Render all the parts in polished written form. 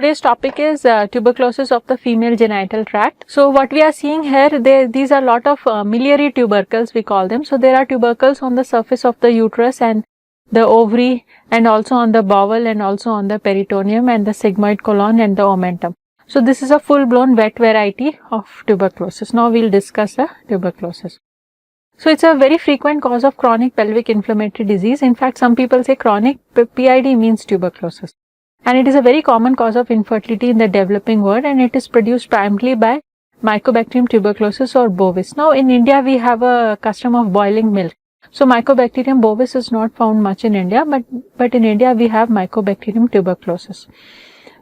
today's topic is tuberculosis of the female genital tract. So what we are seeing here, these are a lot of miliary tubercles, we call them. So there are tubercles on the surface of the uterus and the ovary, and also on the bowel, and also on the peritoneum and the sigmoid colon and the omentum. So this is a full-blown wet variety of tuberculosis. Now we'll discuss the tuberculosis. So it's a very frequent cause of chronic pelvic inflammatory disease. In fact, some people say chronic PID means tuberculosis. And it is a very common cause of infertility in the developing world, and it is produced primarily by Mycobacterium tuberculosis or bovis. Now in India we have a custom of boiling milk. So Mycobacterium bovis is not found much in India, but in India we have Mycobacterium tuberculosis.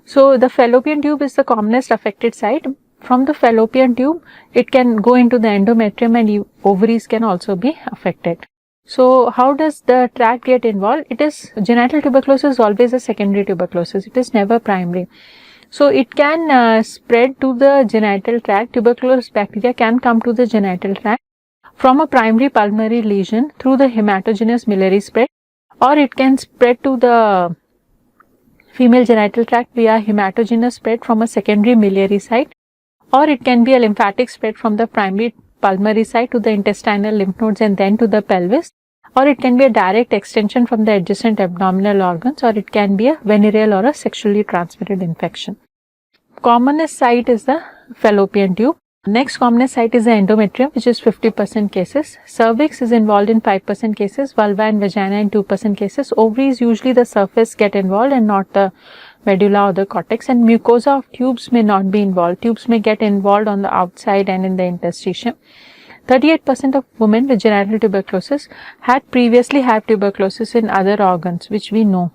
So the fallopian tube is the commonest affected site. From the fallopian tube, it can go into the endometrium, and ovaries can also be affected. So how does the tract get involved? It is genital tuberculosis is always a secondary tuberculosis. It is never primary. So it can spread to the genital tract. Tuberculous bacteria can come to the genital tract from a primary pulmonary lesion through the hematogenous miliary spread, or it can spread to the female genital tract via hematogenous spread from a secondary miliary site, or it can be a lymphatic spread from the primary pulmonary site to the intestinal lymph nodes and then to the pelvis, or it can be a direct extension from the adjacent abdominal organs, or it can be a venereal or a sexually transmitted infection. Commonest site is the fallopian tube. Next commonest site is the endometrium, which is 50% cases. Cervix is involved in 5% cases, vulva and vagina in 2% cases. Ovaries, usually the surface get involved and not the medulla or the cortex, and mucosa of tubes may not be involved. Tubes may get involved on the outside and in the interstitium. 38% of women with genital tuberculosis had previously had tuberculosis in other organs, which we know,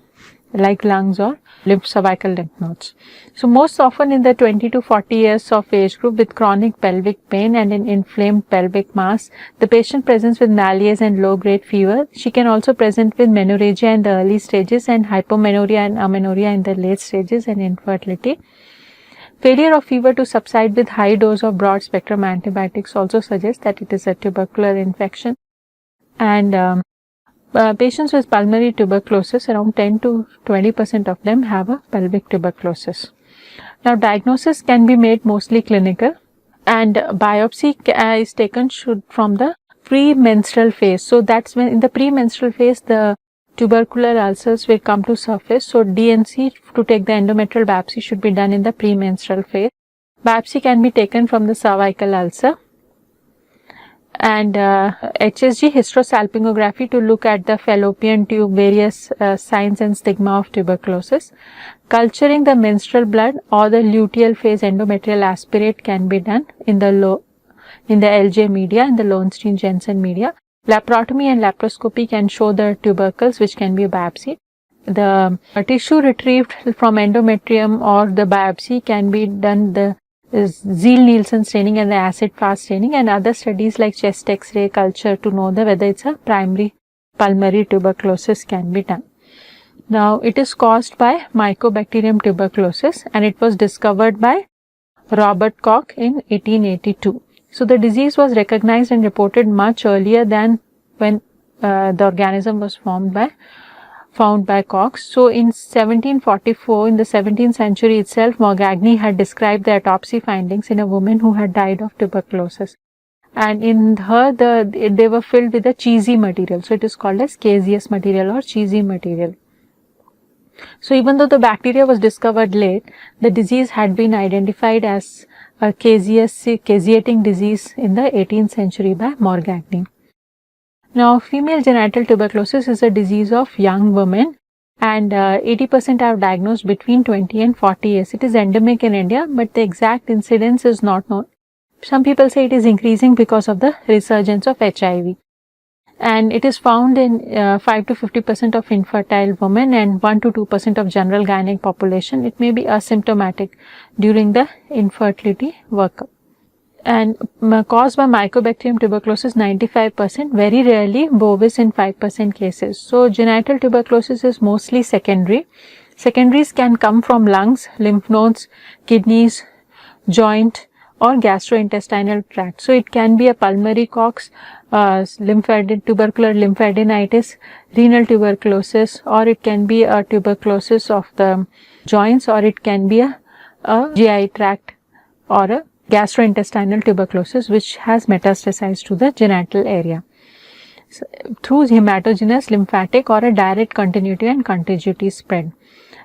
like lungs or cervical lymph nodes. So most often in the 20 to 40 years of age group with chronic pelvic pain and an inflamed pelvic mass, the patient presents with malaise and low-grade fever. She can also present with menorrhagia in the early stages and hypomenorrhea and amenorrhea in the late stages, and infertility. Failure of fever to subside with high dose of broad spectrum antibiotics also suggests that it is a tubercular infection. And patients with pulmonary tuberculosis, around 10 to 20% of them have a pelvic tuberculosis. Now diagnosis can be made mostly clinical, and biopsy is taken from the premenstrual phase. So that's when in the premenstrual phase the tubercular ulcers will come to surface. So DNC, to take the endometrial biopsy, should be done in the premenstrual phase. Biopsy can be taken from the cervical ulcer, and HSG, hysterosalpingography, to look at the fallopian tube, various signs and stigma of tuberculosis. Culturing the menstrual blood or the luteal phase endometrial aspirate can be done in the LJ media and the Lowenstein-Jensen media. Laparotomy and laparoscopy can show the tubercles, which can be biopsied. The tissue retrieved from endometrium or the biopsy can be done the Zeal-Nielsen staining and the acid-fast staining, and other studies like chest X-ray culture to know whether it's a primary pulmonary tuberculosis can be done. Now it is caused by Mycobacterium tuberculosis, and it was discovered by Robert Koch in 1882. So the disease was recognized and reported much earlier than when the organism was found by Koch. So in 1744, in the 17th century itself, Morgagni had described the autopsy findings in a woman who had died of tuberculosis, and in her they were filled with a cheesy material. So it is called as caseous material or cheesy material. So even though the bacteria was discovered late, the disease had been identified as a caseating disease in the 18th century by Morgagni. Now, female genital tuberculosis is a disease of young women, and 80% are diagnosed between 20 and 40 years. It is endemic in India, but the exact incidence is not known. Some people say it is increasing because of the resurgence of HIV. And it is found in 5 to 50% of infertile women and 1 to 2% of general gynec population. It may be asymptomatic during the infertility workup. And caused by Mycobacterium tuberculosis 95%, very rarely bovis in 5% cases. So genital tuberculosis is mostly secondary. Secondaries can come from lungs, lymph nodes, kidneys, joint, or gastrointestinal tract. So it can be a pulmonary Koch's, tubercular lymphadenitis, renal tuberculosis, or it can be a tuberculosis of the joints, or it can be a GI tract or a gastrointestinal tuberculosis which has metastasized to the genital area through hematogenous, lymphatic, or a direct continuity and contiguity spread.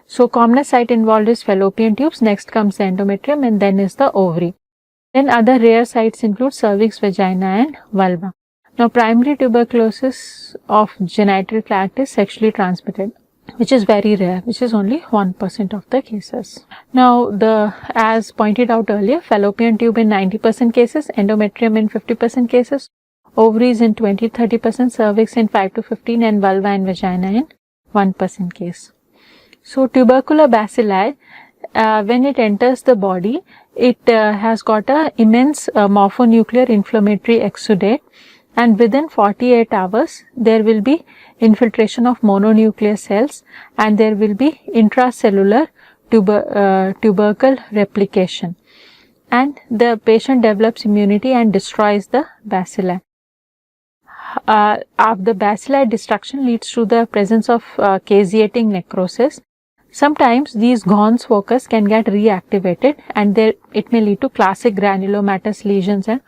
So, commonest site involved is fallopian tubes, next comes the endometrium, and then is the ovary. Then other rare sites include cervix, vagina, and vulva. Now, primary tuberculosis of genital tract is sexually transmitted, which is very rare, which is only 1% of the cases. Now, as pointed out earlier, fallopian tube in 90% cases, endometrium in 50% cases, ovaries in 20-30%, cervix in 5 to 15, and vulva and vagina in 1% case. So, tubercular bacilli, when it enters the body, it has got a immense morphonuclear inflammatory exudate, and within 48 hours there will be infiltration of mononuclear cells, and there will be intracellular tubercle replication, and the patient develops immunity and destroys the bacilli. The bacilli destruction leads to the presence of caseating necrosis. Sometimes these Ghon's focus can get reactivated, and it may lead to classic granulomatous lesions and